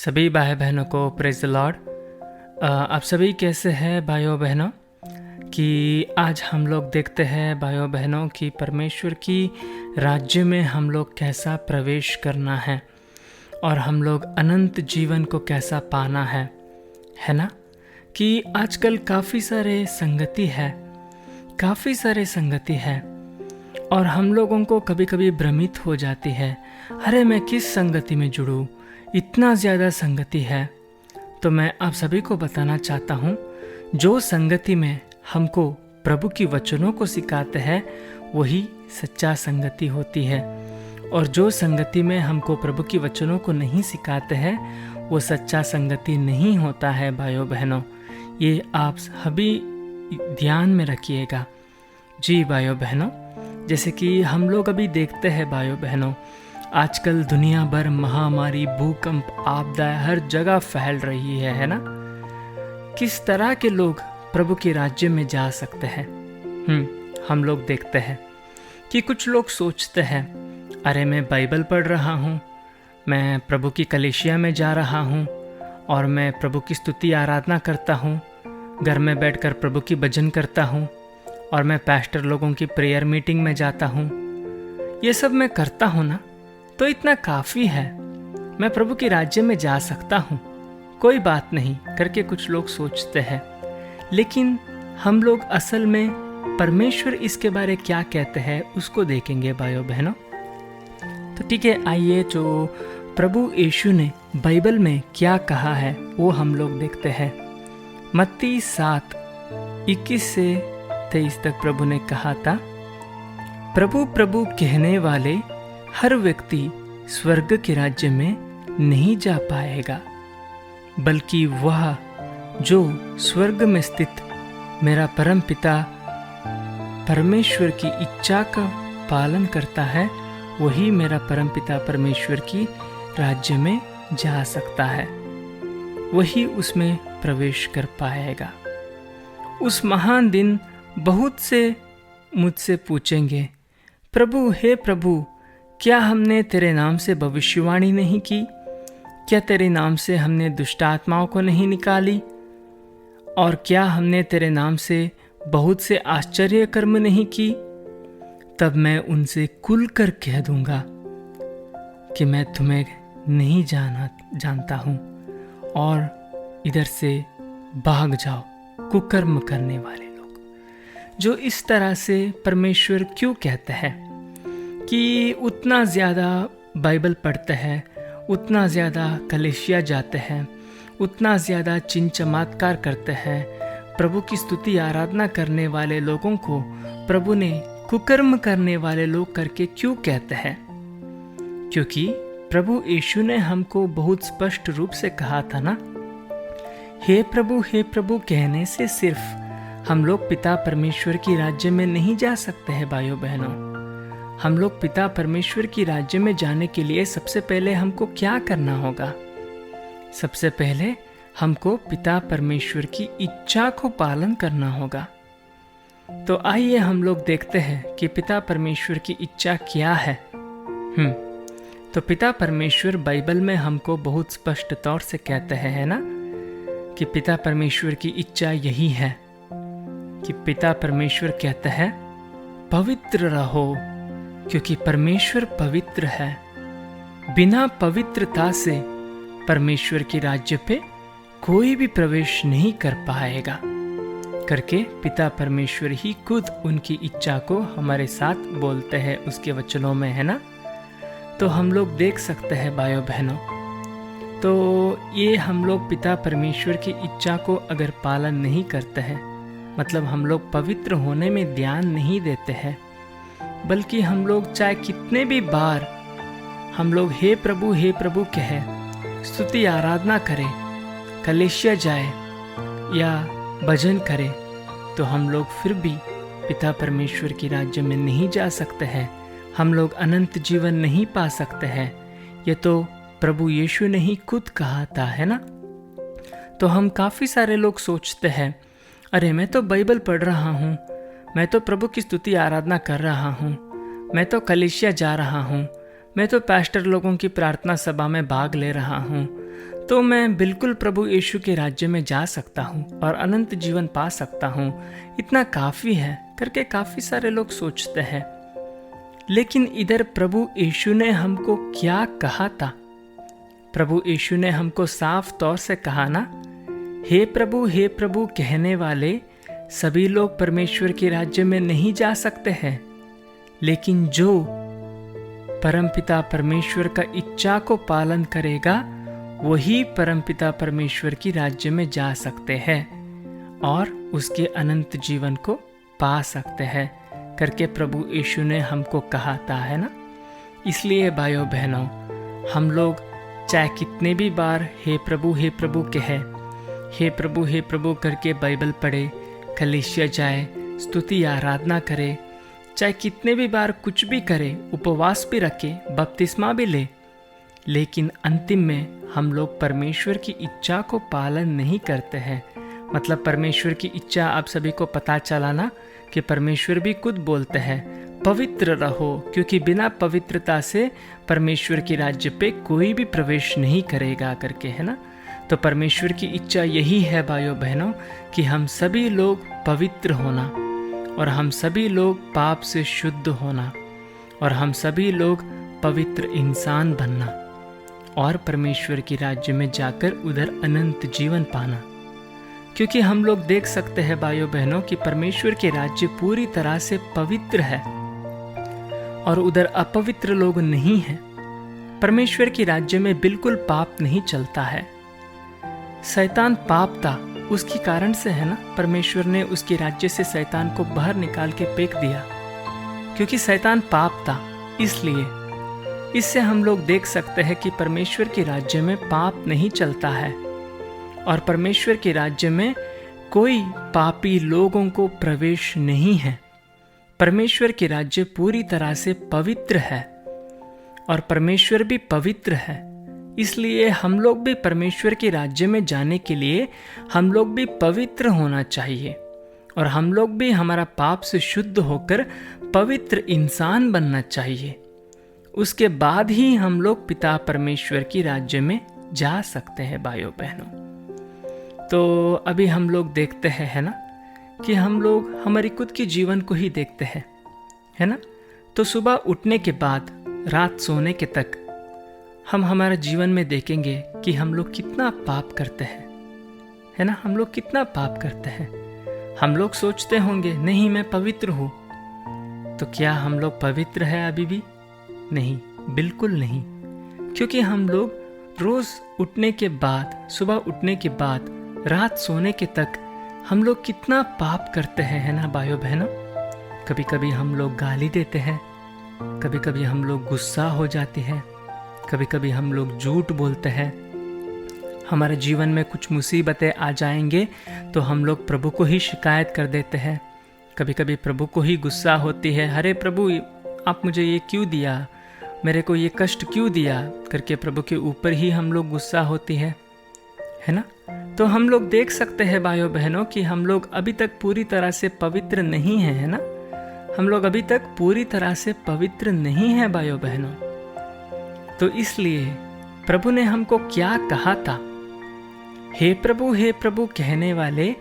सभी भाई बहनों को प्रेज द लॉर्ड। आप सभी कैसे हैं भाइयों बहनों? कि आज हम लोग देखते हैं भाइयों बहनों कि परमेश्वर की राज्य में हम लोग कैसा प्रवेश करना है और हम लोग अनंत जीवन को कैसा पाना है ना? कि आजकल काफ़ी सारे संगति है और हम लोगों को कभी कभी भ्रमित हो जाती है, अरे मैं किस संगति में जुड़ूं, इतना ज़्यादा संगति है। तो मैं आप सभी को बताना चाहता हूँ, जो संगति में हमको प्रभु की वचनों को सिखाते हैं वही सच्चा संगति होती है, और जो संगति में हमको प्रभु की वचनों को नहीं सिखाते हैं वो सच्चा संगति नहीं होता है भाइयों बहनों। ये आप सभी ध्यान में रखिएगा। जी भाइयों बहनों, जैसे कि हम लोग अभी देखते हैं भाइयों बहनों, आजकल दुनिया भर महामारी, भूकंप, आपदाएं हर जगह फैल रही है ना? किस तरह के लोग प्रभु के राज्य में जा सकते हैं? हम लोग देखते हैं कि कुछ लोग सोचते हैं, अरे मैं बाइबल पढ़ रहा हूँ, मैं प्रभु की कलीसिया में जा रहा हूँ और मैं प्रभु की स्तुति आराधना करता हूँ, घर में बैठकर प्रभु की भजन करता हूँ और मैं पास्टर लोगों की प्रेयर मीटिंग में जाता हूँ, ये सब मैं करता हूँ ना, तो इतना काफ़ी है, मैं प्रभु के राज्य में जा सकता हूँ, कोई बात नहीं करके कुछ लोग सोचते हैं। लेकिन हम लोग असल में परमेश्वर इसके बारे क्या कहते हैं उसको देखेंगे भाइयों बहनों। तो ठीक है, आइए जो प्रभु यीशु ने बाइबल में क्या कहा है वो हम लोग देखते हैं। मत्ती 7:21 से 23 तक प्रभु ने कहा था, प्रभु प्रभु कहने वाले हर व्यक्ति स्वर्ग के राज्य में नहीं जा पाएगा, बल्कि वह जो स्वर्ग में स्थित मेरा परम पिता परमेश्वर की इच्छा का पालन करता है, वही मेरा परम पिता परमेश्वर की राज्य में जा सकता है, वही उसमें प्रवेश कर पाएगा। उस महान दिन बहुत से मुझसे पूछेंगे, प्रभु हे प्रभु, क्या हमने तेरे नाम से भविष्यवाणी नहीं की? क्या तेरे नाम से हमने दुष्ट आत्माओं को नहीं निकाली? और क्या हमने तेरे नाम से बहुत से आश्चर्य कर्म नहीं की? तब मैं उनसे खुलकर कह दूंगा कि मैं तुम्हें नहीं जानता हूँ, और इधर से भाग जाओ कुकर्म करने वाले लोग। जो इस तरह से परमेश्वर क्यों कहते हैं कि उतना ज़्यादा बाइबल पढ़ते हैं, उतना ज़्यादा कलीसिया जाते हैं, उतना ज़्यादा चिन्ह चमत्कार करते हैं, प्रभु की स्तुति आराधना करने वाले लोगों को प्रभु ने कुकर्म करने वाले लोग करके क्यों कहते हैं? क्योंकि प्रभु यीशु ने हमको बहुत स्पष्ट रूप से कहा था ना, हे प्रभु कहने से सिर्फ हम लोग पिता परमेश्वर की राज्य में नहीं जा सकते हैं भाइयों बहनों। हम लोग पिता परमेश्वर की राज्य में जाने के लिए सबसे पहले हमको क्या करना होगा? सबसे पहले हमको पिता परमेश्वर की इच्छा को पालन करना होगा। तो आइए हम लोग देखते हैं कि पिता परमेश्वर की इच्छा क्या है। तो पिता परमेश्वर बाइबल में हमको बहुत स्पष्ट तौर से कहते हैं, है ना, कि पिता परमेश्वर की इच्छा यही है कि पिता परमेश्वर कहते हैं, पवित्र रहो क्योंकि परमेश्वर पवित्र है। बिना पवित्रता से परमेश्वर के राज्य पे कोई भी प्रवेश नहीं कर पाएगा करके पिता परमेश्वर ही खुद उनकी इच्छा को हमारे साथ बोलते हैं उसके वचनों में, है ना। तो हम लोग देख सकते हैं भाइयों बहनों, तो ये हम लोग पिता परमेश्वर की इच्छा को अगर पालन नहीं करते हैं, मतलब हम लोग पवित्र होने में ध्यान नहीं देते हैं, बल्कि हम लोग चाहे कितने भी बार हम लोग हे प्रभु कहे, स्तुति आराधना करें, कलीसिया जाए या भजन करें, तो हम लोग फिर भी पिता परमेश्वर की राज्य में नहीं जा सकते हैं, हम लोग अनंत जीवन नहीं पा सकते हैं। ये तो प्रभु यीशु ने ही खुद कहा था, है ना। तो हम काफ़ी सारे लोग सोचते हैं, अरे मैं तो बाइबल पढ़ रहा हूँ, मैं तो प्रभु की स्तुति आराधना कर रहा हूँ, मैं तो कलीसिया जा रहा हूँ, मैं तो पास्टर लोगों की प्रार्थना सभा में भाग ले रहा हूँ, तो मैं बिल्कुल प्रभु यीशु के राज्य में जा सकता हूँ और अनंत जीवन पा सकता हूँ, इतना काफ़ी है करके काफ़ी सारे लोग सोचते हैं। लेकिन इधर प्रभु यीशु ने हमको क्या कहा था? प्रभु यीशु ने हमको साफ तौर से कहा ना, हे प्रभु कहने वाले सभी लोग परमेश्वर के राज्य में नहीं जा सकते हैं, लेकिन जो परमपिता परमेश्वर का इच्छा को पालन करेगा वही परमपिता परमेश्वर की राज्य में जा सकते हैं और उसके अनंत जीवन को पा सकते हैं करके प्रभु यीशु ने हमको कहा था, है ना। इसलिए भाइयों बहनों, हम लोग चाहे कितने भी बार हे प्रभु कहे, हे प्रभु करके बाइबल पढ़े, कलीसिया जाए, स्तुति आराधना करे, चाहे कितने भी बार कुछ भी करे, उपवास भी रखे, बपतिस्मा भी ले, लेकिन अंतिम में हम लोग परमेश्वर की इच्छा को पालन नहीं करते हैं। मतलब परमेश्वर की इच्छा आप सभी को पता चला ना कि परमेश्वर भी खुद बोलते हैं पवित्र रहो, क्योंकि बिना पवित्रता से परमेश्वर के राज्य पे कोई भी प्रवेश नहीं करेगा करके, है ना। तो परमेश्वर की इच्छा यही है भाइयों बहनों कि हम सभी लोग पवित्र होना और हम सभी लोग पाप से शुद्ध होना और हम सभी लोग पवित्र इंसान बनना और परमेश्वर के राज्य में जाकर उधर अनंत जीवन पाना। क्योंकि हम लोग देख सकते हैं भाइयों बहनों कि परमेश्वर के राज्य पूरी तरह से पवित्र है और उधर अपवित्र लोग नहीं हैं। परमेश्वर के राज्य में बिल्कुल पाप नहीं चलता है। शैतान पाप था, उसके कारण से, है ना, परमेश्वर ने उसके राज्य से शैतान को बाहर निकाल के फेंक दिया, क्योंकि शैतान पाप था। इसलिए इससे हम लोग देख सकते हैं कि परमेश्वर के राज्य में पाप नहीं चलता है और परमेश्वर के राज्य में कोई पापी लोगों को प्रवेश नहीं है। परमेश्वर के राज्य पूरी तरह से पवित्र है और परमेश्वर भी पवित्र है। इसलिए हम लोग भी परमेश्वर के राज्य में जाने के लिए हम लोग भी पवित्र होना चाहिए और हम लोग भी हमारा पाप से शुद्ध होकर पवित्र इंसान बनना चाहिए। उसके बाद ही हम लोग पिता परमेश्वर की राज्य में जा सकते हैं भाइयों बहनों। तो अभी हम लोग देखते हैं, है ना, कि हम लोग हमारी खुद की जीवन को ही देखते हैं, है ना। तो सुबह उठने के बाद रात सोने के तक हम हमारा जीवन में देखेंगे कि हम लोग कितना पाप करते हैं, है ना। हम लोग कितना पाप करते हैं। हम लोग सोचते होंगे नहीं मैं पवित्र हूँ, तो क्या हम लोग पवित्र है अभी भी? नहीं, बिल्कुल नहीं। क्योंकि हम लोग रोज उठने के बाद, सुबह उठने के बाद रात सोने के तक हम लोग कितना पाप करते हैं, है ना भाइयों बहनों। कभी कभी हम लोग गाली देते हैं, कभी कभी हम लोग गुस्सा हो जाते हैं, कभी कभी हम लोग झूठ बोलते हैं। हमारे जीवन में कुछ मुसीबतें आ जाएंगे तो हम लोग प्रभु को ही शिकायत कर देते हैं। कभी कभी प्रभु को ही गुस्सा होती है, अरे प्रभु आप मुझे ये क्यों दिया, मेरे को ये कष्ट क्यों दिया करके प्रभु के ऊपर ही हम लोग गुस्सा होती है ना। तो हम लोग देख सकते हैं भाइयों बहनों कि हम लोग अभी तक पूरी तरह से पवित्र नहीं हैं, है ना। हम लोग अभी तक पूरी तरह से पवित्र नहीं हैं भाइयों बहनों। तो इसलिए प्रभु ने हमको क्या कहा था, हे प्रभु कहने वाले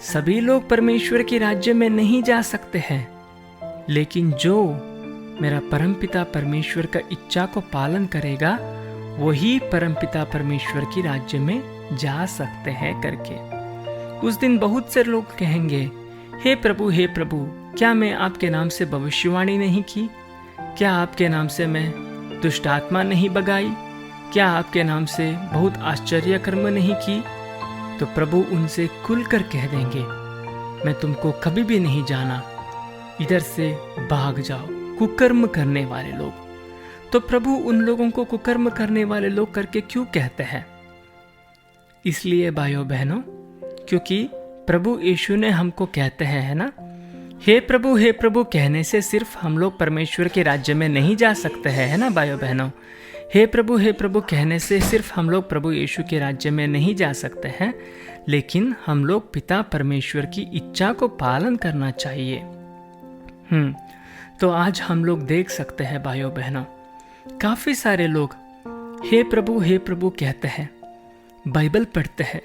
सभी लोग परमेश्वर के राज्य में नहीं जा सकते हैं, लेकिन जो मेरा परमपिता परमेश्वर का इच्छा को पालन करेगा वही परमपिता परमेश्वर की राज्य में जा सकते हैं करके। उस दिन बहुत से लोग कहेंगे, हे प्रभु क्या मैं आपके नाम से भविष्यवाणी नहीं की? क्या आपके नाम से मैं दुष्ट आत्मा नहीं भगाई? क्या आपके नाम से बहुत आश्चर्य कर्म नहीं की? तो प्रभु उनसे खुलकर कह देंगे, मैं तुमको कभी भी नहीं जाना, इधर से भाग जाओ कुकर्म करने वाले लोग। तो प्रभु उन लोगों को कुकर्म करने वाले लोग करके क्यों कहते हैं? इसलिए भाइयों बहनों, क्योंकि प्रभु यीशु ने हमको कहते हैं, है ना, हे प्रभु कहने से सिर्फ हम लोग परमेश्वर के राज्य में नहीं जा सकते हैं, है ना भाइयों बहनों। हे प्रभु कहने से सिर्फ हम लोग प्रभु यीशु के राज्य में नहीं जा सकते हैं, लेकिन हम लोग पिता परमेश्वर की इच्छा को पालन करना चाहिए। तो आज हम लोग देख सकते हैं भाइयों बहनों, काफी सारे लोग हे प्रभु कहते हैं, बाइबल पढ़ते हैं,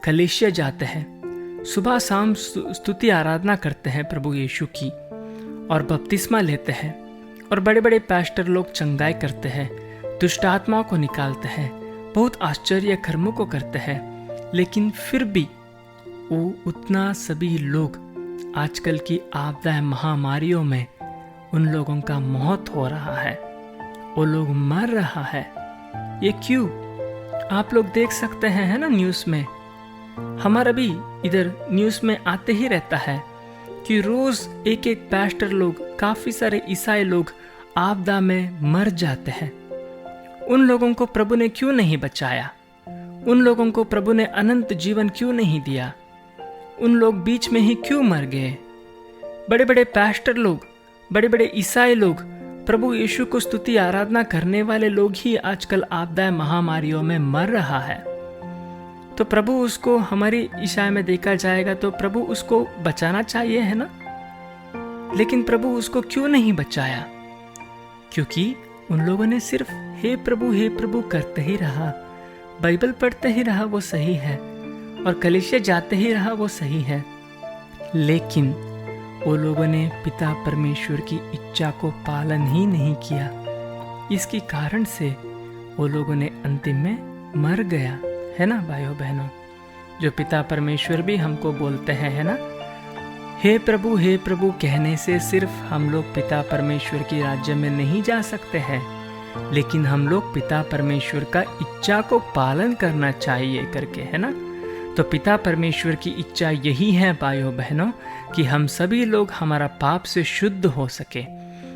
कलीसिया जाते हैं, सुबह शाम स्तुति आराधना करते हैं प्रभु यीशु की, और बपतिस्मा लेते हैं, और बड़े बड़े पास्टर लोग चंगाई करते हैं, दुष्ट आत्माओं को निकालते हैं, बहुत आश्चर्य कर्मों को करते हैं, लेकिन फिर भी वो उतना सभी लोग आजकल की आपदा महामारियों में उन लोगों का मौत हो रहा है, वो लोग मर रहा है। ये क्यों? आप लोग देख सकते हैं, है ना, न्यूज़ में। हमारा भी इधर न्यूज़ में आते ही रहता है कि रोज एक एक पास्टर लोग, काफी सारे ईसाई लोग आपदा में मर जाते हैं। उन लोगों को प्रभु ने क्यों नहीं बचाया? उन लोगों को प्रभु ने अनंत जीवन क्यों नहीं दिया? उन लोग बीच में ही क्यों मर गए? बड़े बड़े पास्टर लोग, बड़े बड़े ईसाई लोग, प्रभु यीशु को स्तुति आराधना करने वाले लोग ही आजकल आपदा महामारियों में मर रहा है। तो प्रभु उसको, हमारी ईसाई में देखा जाएगा तो प्रभु उसको बचाना चाहिए, है ना। लेकिन प्रभु उसको क्यों नहीं बचाया? क्योंकि उन लोगों ने सिर्फ हे प्रभु करते ही रहा, बाइबल पढ़ते ही रहा, वो सही है, और कलीसिया जाते ही रहा, वो सही है। लेकिन वो लोगों ने पिता परमेश्वर की इच्छा को पालन ही नहीं किया। इसके कारण से वो लोगों ने अंतिम में मर गया, है ना भाइयों बहनों। जो पिता परमेश्वर भी हमको बोलते हैं, है ना, हे प्रभु कहने से सिर्फ हम लोग पिता परमेश्वर के राज्य में नहीं जा सकते हैं, लेकिन हम लोग पिता परमेश्वर का इच्छा को पालन करना चाहिए करके, है ना। तो पिता परमेश्वर की इच्छा यही है भाइयों बहनों कि हम सभी लोग हमारा पाप से शुद्ध हो सके,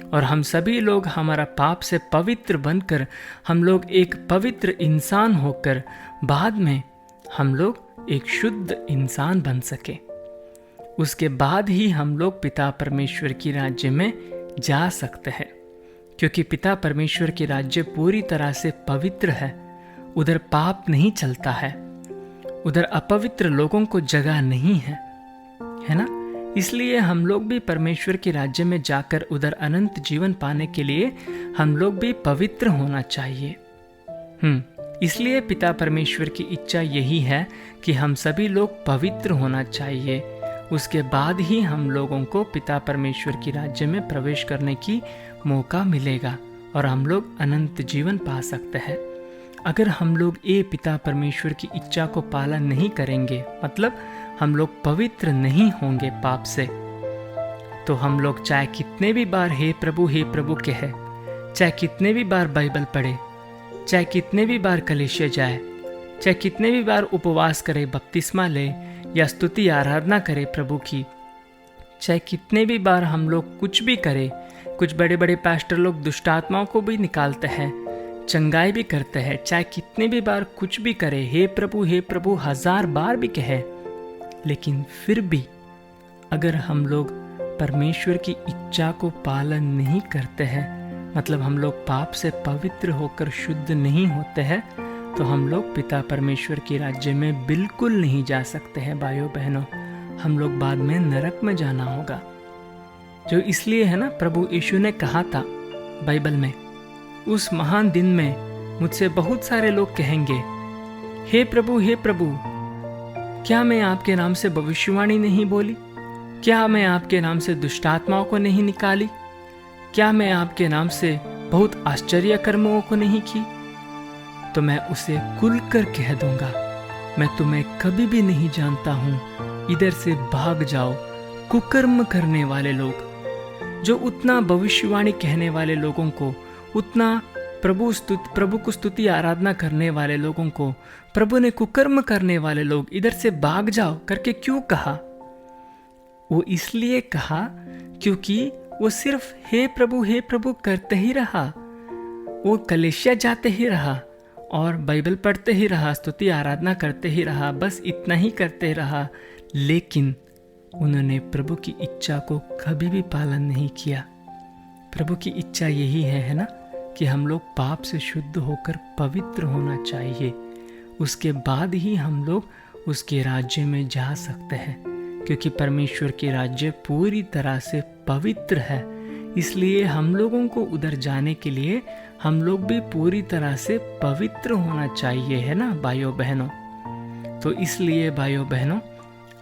और हम सभी लोग हमारा पाप से पवित्र बनकर हम लोग एक पवित्र इंसान होकर बाद में हम लोग एक शुद्ध इंसान बन सके। उसके बाद ही हम लोग पिता परमेश्वर की राज्य में जा सकते हैं, क्योंकि पिता परमेश्वर की राज्य पूरी तरह से पवित्र है। उधर पाप नहीं चलता है, उधर अपवित्र लोगों को जगह नहीं है, है ना। इसलिए हम लोग भी परमेश्वर के राज्य में जाकर उधर अनंत जीवन पाने के लिए हम लोग भी पवित्र होना चाहिए। इसलिए पिता परमेश्वर की इच्छा यही है कि हम सभी लोग पवित्र होना चाहिए। उसके बाद ही हम लोगों को पिता परमेश्वर की राज्य में प्रवेश करने की मौका मिलेगा, और हम लोग अनंत जीवन पा सकते हैं। अगर हम लोग ये पिता परमेश्वर की इच्छा को पालन नहीं करेंगे, मतलब हम लोग पवित्र नहीं होंगे पाप से, तो हम लोग चाहे कितने भी बार हे प्रभु कहे, चाहे कितने भी बार बाइबल पढ़े, चाहे कितने भी बार कलीसिया जाए, चाहे कितने भी बार उपवास करे, बपतिस्मा ले या स्तुति आराधना करे प्रभु की, चाहे कितने भी बार हम लोग कुछ भी करें, कुछ बड़े बड़े पास्टर लोग दुष्ट आत्माओं को भी निकालते हैं, चंगाई भी करते हैं, चाहे कितने भी बार कुछ भी करे, हे प्रभु 1000 बार भी कहे, लेकिन फिर भी अगर हम लोग परमेश्वर की इच्छा को पालन नहीं करते हैं, मतलब हम लोग पाप से पवित्र होकर शुद्ध नहीं होते हैं, तो हम लोग पिता परमेश्वर के राज्य में बिल्कुल नहीं जा सकते हैं भाइयों बहनों। हम लोग बाद में नरक में जाना होगा। जो इसलिए है ना, प्रभु यीशु ने कहा था बाइबल में, उस महान दिन में मुझसे बहुत सारे लोग कहेंगे, हे प्रभु क्या मैं आपके नाम से भविष्यवाणी नहीं बोली? क्या मैं आपके नाम से दुष्ट आत्माओं को नहीं निकाली? क्या मैं आपके नाम से बहुत आश्चर्य कर्मों को नहीं की? तो मैं उसे खुलकर कह दूंगा, मैं तुम्हें कभी भी नहीं जानता हूं, इधर से भाग जाओ कुकर्म करने वाले लोग। जो उतना भविष्यवाणी कहने वाले लोगों को, उतना प्रभु को स्तुति आराधना करने वाले लोगों को प्रभु ने कुकर्म करने वाले लोग इधर से भाग जाओ करके क्यों कहा? वो इसलिए कहा क्योंकि वो सिर्फ हे प्रभु करते ही रहा। वो कलीसिया जाते ही रहा और बाइबल पढ़ते ही रहा, स्तुति आराधना करते ही रहा, बस इतना ही करते रहा, लेकिन उन्होंने प्रभु की इच्छा को कभी भी पालन नहीं किया। प्रभु की इच्छा यही है ना, कि हम लोग पाप से शुद्ध होकर पवित्र होना चाहिए। उसके बाद ही हम लोग उसके राज्य में जा सकते हैं, क्योंकि परमेश्वर के राज्य पूरी तरह से पवित्र है। इसलिए हम लोगों को उधर जाने के लिए हम लोग भी पूरी तरह से पवित्र होना चाहिए, है ना भाइयों बहनों। तो इसलिए भाइयों बहनों,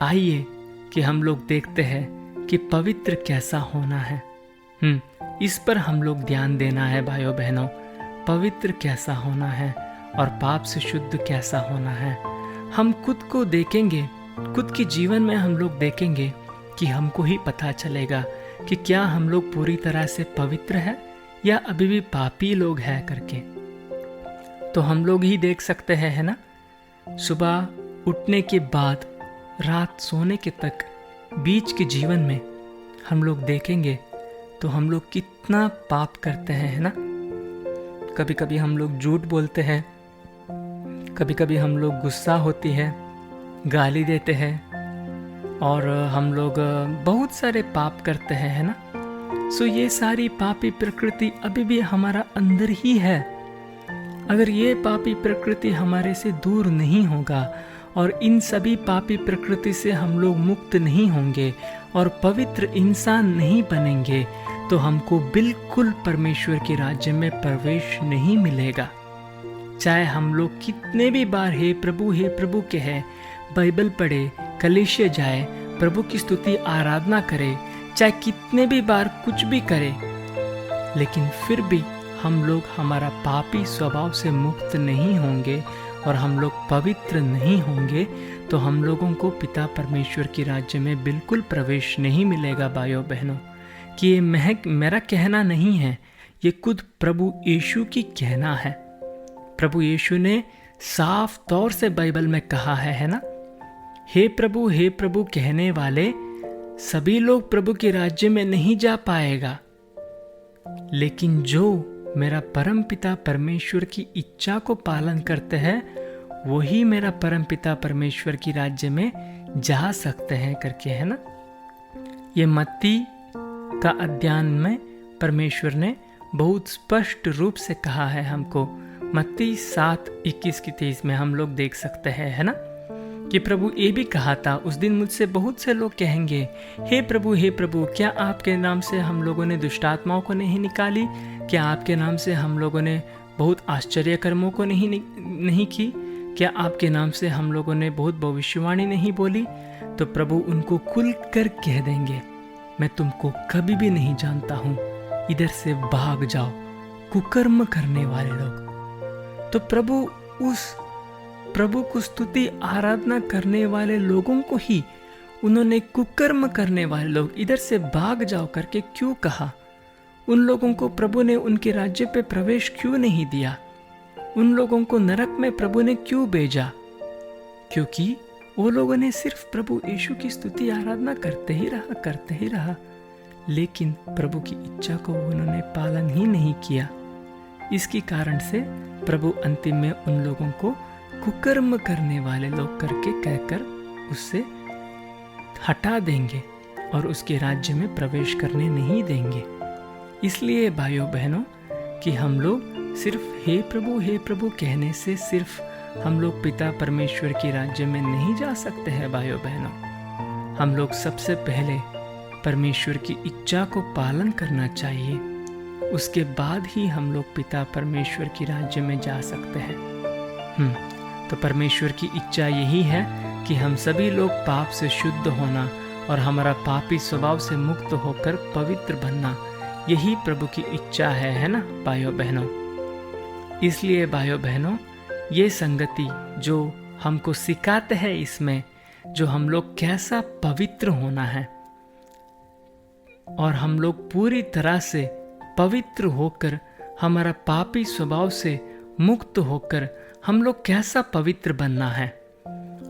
आइए कि हम लोग देखते हैं कि पवित्र कैसा होना है। इस पर हम लोग ध्यान देना है भाइयों बहनों, पवित्र कैसा होना है और पाप से शुद्ध कैसा होना है। हम खुद को देखेंगे, खुद के जीवन में हम लोग देखेंगे कि हमको ही पता चलेगा कि क्या हम लोग पूरी तरह से पवित्र है या अभी भी पापी लोग हैं करके। तो हम लोग ही देख सकते हैं, है ना, सुबह उठने के बाद रात सोने के तक बीच के जीवन में हम लोग देखेंगे तो हम लोग कितना पाप करते हैं, है ना। कभी कभी हम लोग झूठ बोलते हैं, कभी कभी हम लोग गुस्सा होती है, गाली देते हैं और हम लोग बहुत सारे पाप करते हैं, है ना। सो ये सारी पापी प्रकृति अभी भी हमारा अंदर ही है। अगर ये पापी प्रकृति हमारे से दूर नहीं होगा और इन सभी पापी प्रकृति से हम लोग मुक्त नहीं होंगे और पवित्र इंसान नहीं बनेंगे तो हमको बिल्कुल परमेश्वर के राज्य में प्रवेश नहीं मिलेगा। चाहे हम लोग कितने भी बार हे प्रभु कहे, बाइबल पढ़े, कलीसिया जाए, प्रभु की स्तुति आराधना करे, चाहे कितने भी बार कुछ भी करे, लेकिन फिर भी हम लोग हमारा पापी स्वभाव से मुक्त नहीं होंगे और हम लोग पवित्र नहीं होंगे तो हम लोगों को पिता परमेश्वर के राज्य में बिल्कुल प्रवेश नहीं मिलेगा। भाइयों बहनों, कि ये मेरा कहना नहीं है, ये खुद प्रभु यीशु की कहना है। प्रभु यीशु ने साफ तौर से बाइबल में कहा है ना, हे प्रभु कहने वाले सभी लोग प्रभु के राज्य में नहीं जा पाएगा, लेकिन जो मेरा परम पिता परमेश्वर की इच्छा को पालन करते हैं वही मेरा परम पिता परमेश्वर की राज्य में जा सकते हैं करके, है ना। ये मत्ती का अध्ययन में परमेश्वर ने बहुत स्पष्ट रूप से कहा है हमको। मत्ती 7:21-23 में हम लोग देख सकते हैं, है ना, कि प्रभु ये भी कहा था, उस दिन मुझसे बहुत से लोग कहेंगे, हे प्रभु क्या आपके नाम से हम लोगों ने दुष्टात्माओं को नहीं निकाली? क्या आपके नाम से हम लोगों ने बहुत आश्चर्य कर्मों को नहीं की? क्या आपके नाम से हम लोगों ने बहुत भविष्यवाणी नहीं बोली? तो प्रभु उनको खुल कर कह देंगे, मैं तुमको कभी भी नहीं जानता हूँ, इधर से भाग जाओ कुकर्म करने वाले लोग। तो प्रभु को स्तुति आराधना करने वाले लोगों को ही उन्होंने कुकर्म करने वाले लोग इधर से भाग जाओ करके क्यों कहा? उन लोगों को प्रभु ने उनके राज्य पे प्रवेश क्यों नहीं दिया? उन लोगों को नरक में प्रभु ने क्यों भेजा? क्योंकि वो लोगों ने सिर्फ प्रभु यीशु की स्तुति आराधना करते ही रहा, लेकिन प्रभु की इच्छा को उन्होंने पालन ही नहीं किया। इसके कारण से प्रभु अंतिम में उन लोगों को कुकर्म करने वाले लोग करके कहकर उससे हटा देंगे और उसके राज्य में प्रवेश करने नहीं देंगे। इसलिए भाइयों बहनों, कि हम लोग सिर्फ हे प्रभु कहने से सिर्फ हम लोग पिता परमेश्वर के राज्य में नहीं जा सकते हैं। भाइयों बहनों, हम लोग सबसे पहले परमेश्वर की इच्छा को पालन करना चाहिए, उसके बाद ही हम लोग पिता परमेश्वर के राज्य में जा सकते हैं। तो परमेश्वर की इच्छा यही है कि हम सभी लोग पाप से शुद्ध होना और हमारा पापी स्वभाव से मुक्त होकर पवित्र बनना, यही प्रभु की इच्छा है ना भाइयों बहनों। इसलिए भाइयों बहनों, ये संगति जो हमको सिखाते हैं, इसमें जो हम लोग कैसा पवित्र होना है और हम लोग पूरी तरह से पवित्र होकर हमारा पापी स्वभाव से मुक्त होकर हम लोग कैसा पवित्र बनना है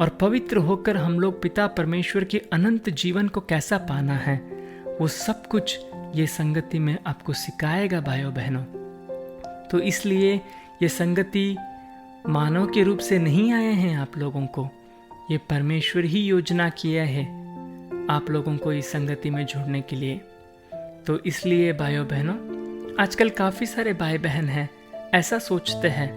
और पवित्र होकर हम लोग पिता परमेश्वर के अनंत जीवन को कैसा पाना है, वो सब कुछ ये संगति में आपको सिखाएगा भाइयों बहनों। तो इसलिए ये संगति मानव के रूप से नहीं आए हैं आप लोगों को, ये परमेश्वर ही योजना किया है आप लोगों को इस संगति में जुड़ने के लिए। तो इसलिए भाइयों बहनों, आजकल काफ़ी सारे भाई बहन हैं ऐसा सोचते हैं,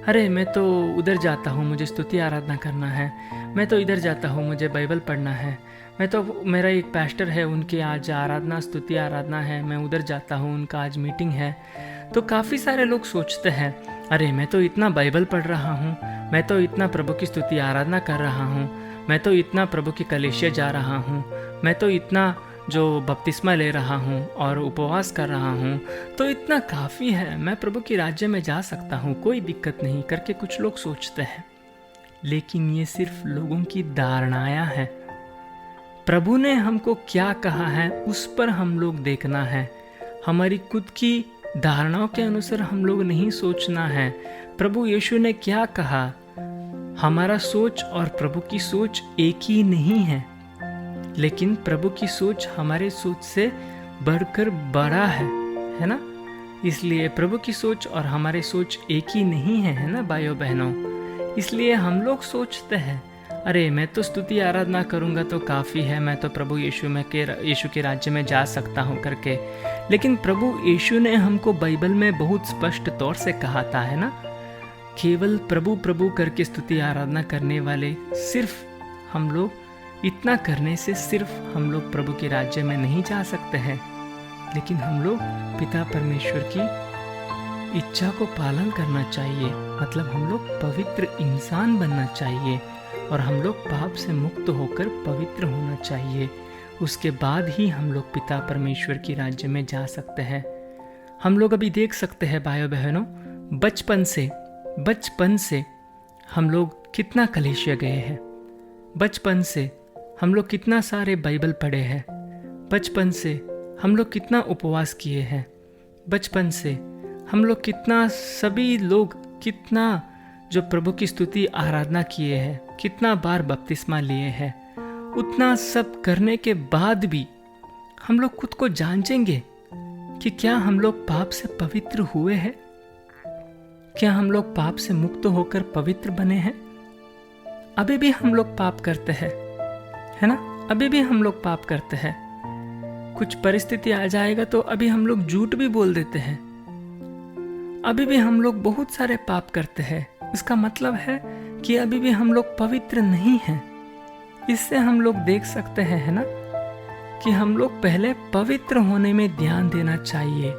अरे मैं तो उधर जाता हूँ, मुझे स्तुति आराधना करना है, मैं तो इधर जाता हूँ, मुझे बाइबल पढ़ना है, मैं तो, मेरा एक पास्टर है, उनके आज आराधना, स्तुति आराधना है, मैं उधर जाता हूँ, उनका आज मीटिंग है। तो काफ़ी सारे लोग सोचते हैं, अरे मैं तो इतना बाइबल पढ़ रहा हूँ, मैं तो इतना प्रभु की स्तुति आराधना कर रहा हूँ, मैं तो इतना प्रभु की कलीसिया जा रहा हूँ, मैं तो इतना जो बपतिस्मा ले रहा हूँ और उपवास कर रहा हूँ, तो इतना काफ़ी है, मैं प्रभु की राज्य में जा सकता हूँ, कोई दिक्कत नहीं करके कुछ लोग सोचते हैं। लेकिन ये सिर्फ लोगों की धारणाएं हैं। प्रभु ने हमको क्या कहा है उस पर हम लोग देखना है। हमारी खुद की धारणाओं के अनुसार हम लोग नहीं सोचना है। प्रभु यीशु ने क्या कहा, हमारा सोच और प्रभु की सोच एक ही नहीं है, लेकिन प्रभु की सोच हमारे सोच से बढ़कर बड़ा है ना। इसलिए प्रभु की सोच और हमारे सोच एक ही नहीं है ना भाइयों बहनों। इसलिए हम लोग सोचते हैं, अरे मैं तो स्तुति आराधना करूंगा तो काफ़ी है, मैं तो प्रभु यीशु के राज्य में जा सकता हूं करके। लेकिन प्रभु यीशु ने हमको बाइबल में बहुत स्पष्ट तौर से कहा था, है ना, केवल प्रभु प्रभु करके स्तुति आराधना करने वाले, सिर्फ हम लोग इतना करने से सिर्फ हम लोग प्रभु के राज्य में नहीं जा सकते हैं, लेकिन हम लोग पिता परमेश्वर की इच्छा को पालन करना चाहिए। मतलब हम लोग पवित्र इंसान बनना चाहिए और हम लोग पाप से मुक्त होकर पवित्र होना चाहिए। उसके बाद ही हम लोग पिता परमेश्वर की राज्य में जा सकते हैं। हम लोग अभी देख सकते हैं भाइयों बहनों, बचपन से हम लोग कितना कलीसिया गए हैं, बचपन से हम लोग कितना सारे बाइबल पढ़े हैं, बचपन से हम लोग कितना उपवास किए हैं, बचपन से हम लोग कितना, सभी लोग कितना जो प्रभु की स्तुति आराधना किए हैं, कितना बार बपतिस्मा लिए हैं। उतना सब करने के बाद भी हम लोग खुद को जांचेंगे कि क्या हम लोग पाप से पवित्र हुए हैं, क्या हम लोग पाप से मुक्त होकर पवित्र बने हैं। अभी भी हम लोग पाप करते हैं, है ना, अभी भी हम लोग पाप करते हैं। कुछ परिस्थिति आ जाएगा तो अभी हम लोग झूठ भी बोल देते हैं, अभी भी हम लोग बहुत सारे पाप करते हैं। इसका मतलब है कि अभी भी हम लोग पवित्र नहीं हैं। इससे हम लोग देख सकते हैं, है ना, कि हम लोग पहले पवित्र होने में ध्यान देना चाहिए।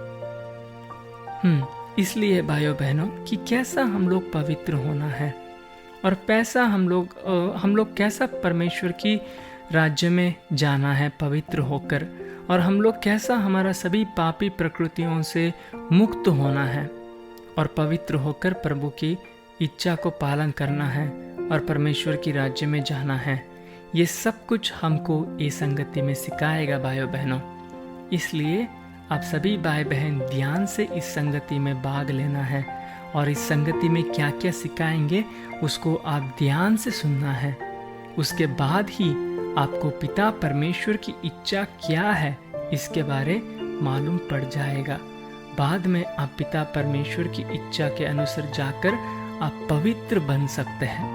इसलिए भाइयों बहनों कि कैसा हम लोग पवित्र होना है और पैसा हम लोग कैसा परमेश्वर की राज्य में जाना है पवित्र होकर, और हम लोग कैसा हमारा सभी पापी प्रकृतियों से मुक्त होना है और पवित्र होकर प्रभु की इच्छा को पालन करना है और परमेश्वर की राज्य में जाना है। ये सब कुछ हमको ये संगति में सिखाएगा भाइयों बहनों। इसलिए आप सभी भाई बहन ध्यान से इस संगति में भाग लेना है और इस संगति में क्या क्या सिखाएंगे उसको आप ध्यान से सुनना है। उसके बाद ही आपको पिता परमेश्वर की इच्छा क्या है इसके बारे मालूम पड़ जाएगा। बाद में आप पिता परमेश्वर की इच्छा के अनुसार जाकर आप पवित्र बन सकते हैं।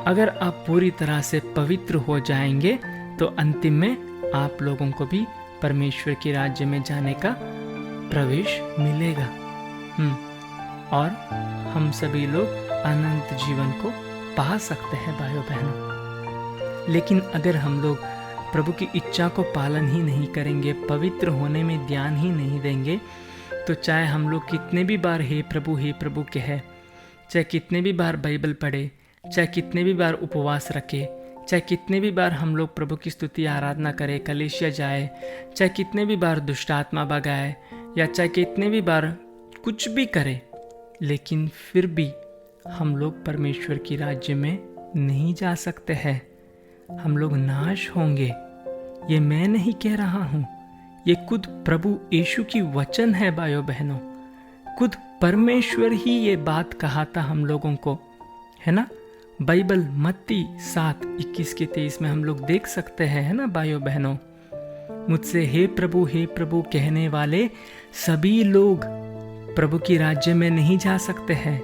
अगर आप पूरी तरह से पवित्र हो जाएंगे तो अंतिम में आप लोगों को भी परमेश्वर के राज्य में जाने का प्रवेश मिलेगा। और हम सभी लोग अनंत जीवन को पा सकते हैं भाइयों बहनों। लेकिन अगर हम लोग प्रभु की इच्छा को पालन ही नहीं करेंगे, पवित्र होने में ध्यान ही नहीं देंगे, तो चाहे हम लोग कितने भी बार हे प्रभु कहे, चाहे कितने भी बार बाइबल पढ़े, चाहे कितने भी बार उपवास रखे, चाहे कितने भी बार हम लोग प्रभु की स्तुति आराधना करें, कलीसिया जाए, चाहे कितने भी बार दुष्ट आत्मा भगाए, या चाहे कितने भी बार कुछ भी करें, लेकिन फिर भी हम लोग परमेश्वर की राज्य में नहीं जा सकते हैं। हम लोग नाश होंगे। ये मैं नहीं कह रहा हूँ, ये खुद प्रभु यीशु की वचन है भाइयों बहनों। खुद परमेश्वर ही ये बात कहा था हम लोगों को, है ना। बाइबल मत्ती 7:21-23 में हम लोग देख सकते हैं, है ना भाइयों बहनों। मुझसे हे प्रभु कहने वाले सभी लोग प्रभु की राज्य में नहीं जा सकते हैं।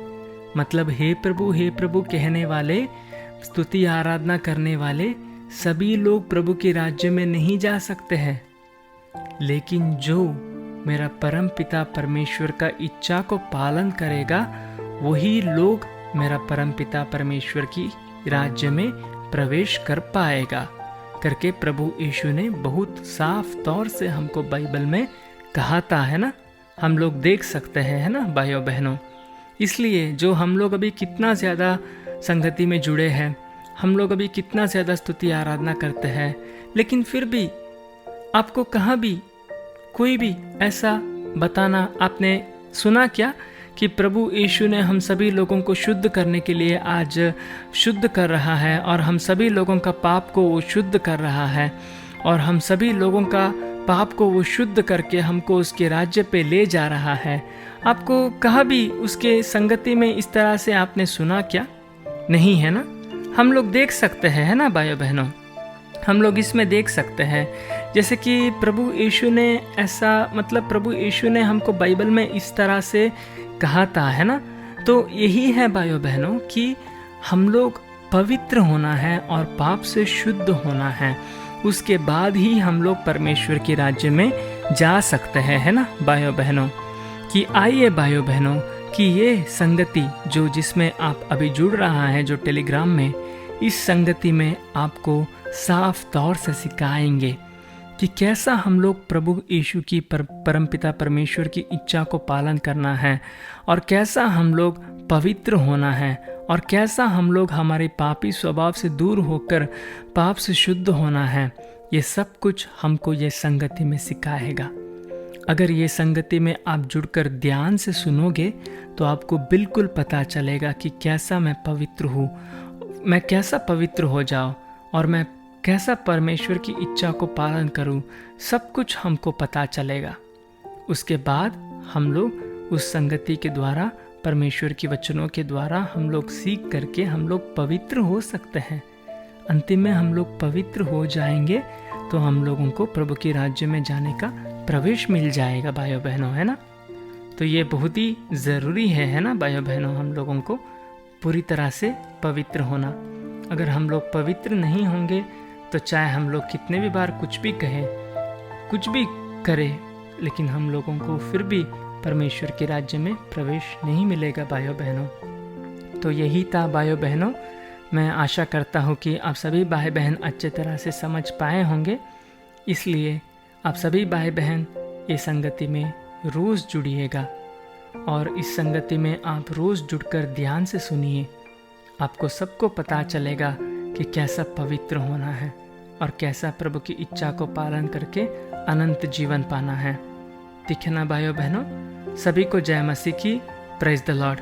मतलब हे प्रभु कहने वाले, स्तुति आराधना करने वाले सभी लोग प्रभु के राज्य में नहीं जा सकते हैं। लेकिन जो मेरा परम पिता परमेश्वर का इच्छा को पालन करेगा वही लोग मेरा परम पिता परमेश्वर की राज्य में प्रवेश कर पाएगा। करके प्रभु यीशु ने बहुत साफ तौर से हमको बाइबल में कहाता है ना, हम लोग देख सकते हैं, है ना भाइयों बहनों। इसलिए जो हम लोग अभी कितना ज़्यादा संगति में जुड़े हैं, हम लोग अभी कितना ज़्यादा स्तुति आराधना करते हैं, लेकिन फिर भी आपको कहाँ भी कोई भी ऐसा बताना आपने सुना क्या कि प्रभु यीशु ने हम सभी लोगों को शुद्ध करने के लिए आज शुद्ध कर रहा है, और हम सभी लोगों का पाप को वो शुद्ध कर रहा है, और हम सभी लोगों का पाप को वो शुद्ध करके हमको उसके राज्य पे ले जा रहा है। आपको कहाँ भी उसके संगति में इस तरह से आपने सुना क्या? नहीं, है ना। हम लोग देख सकते हैं, है ना भाइयों बहनों, हम लोग इसमें देख सकते हैं जैसे कि प्रभु यीशु ने ऐसा, मतलब प्रभु यीशु ने हमको बाइबल में इस तरह से कहाता है ना। तो यही है भाइयों बहनों कि हम लोग पवित्र होना है और पाप से शुद्ध होना है, उसके बाद ही हम लोग परमेश्वर के राज्य में जा सकते हैं, है ना भाइयों बहनों। कि आइए भाइयों बहनों कि ये संगति जो जिसमें आप अभी जुड़ रहा है, जो टेलीग्राम में, इस संगति में आपको साफ तौर से सिखाएंगे कि कैसा हम लोग प्रभु यीशु की परमपिता परमेश्वर की इच्छा को पालन करना है, और कैसा हम लोग पवित्र होना है, और कैसा हम लोग हमारे पापी स्वभाव से दूर होकर पाप से शुद्ध होना है। ये सब कुछ हमको ये संगति में सिखाएगा। अगर ये संगति में आप जुड़कर ध्यान से सुनोगे तो आपको बिल्कुल पता चलेगा कि कैसा मैं पवित्र हूँ, मैं कैसा पवित्र हो जाऊँ, और मैं कैसा परमेश्वर की इच्छा को पालन करूं। सब कुछ हमको पता चलेगा। उसके बाद हम लोग उस संगति के द्वारा, परमेश्वर के वचनों के द्वारा हम लोग सीख करके हम लोग पवित्र हो सकते हैं। अंतिम में हम लोग पवित्र हो जाएंगे तो हम लोगों को प्रभु के राज्य में जाने का प्रवेश मिल जाएगा भाइयों बहनों, है ना। तो ये बहुत ही ज़रूरी है ना भाइयों बहनों, हम लोगों को पूरी तरह से पवित्र होना। अगर हम लोग पवित्र नहीं होंगे तो चाहे हम लोग कितने भी बार कुछ भी कहें, कुछ भी करें, लेकिन हम लोगों को फिर भी परमेश्वर के राज्य में प्रवेश नहीं मिलेगा भाइयों बहनों। तो यही था भाइयों बहनों। मैं आशा करता हूँ कि आप सभी भाई बहन अच्छे तरह से समझ पाए होंगे। इसलिए आप सभी भाई बहन ये संगति में रोज़ जुड़िएगा, और इस संगति में आप रोज़ जुड़कर ध्यान से सुनिए। आपको सबको पता चलेगा कि कैसा पवित्र होना है और कैसा प्रभु की इच्छा को पालन करके अनंत जीवन पाना है। ठीक है ना भाइयों बहनों। सभी को जय मसीह की। Praise the Lord.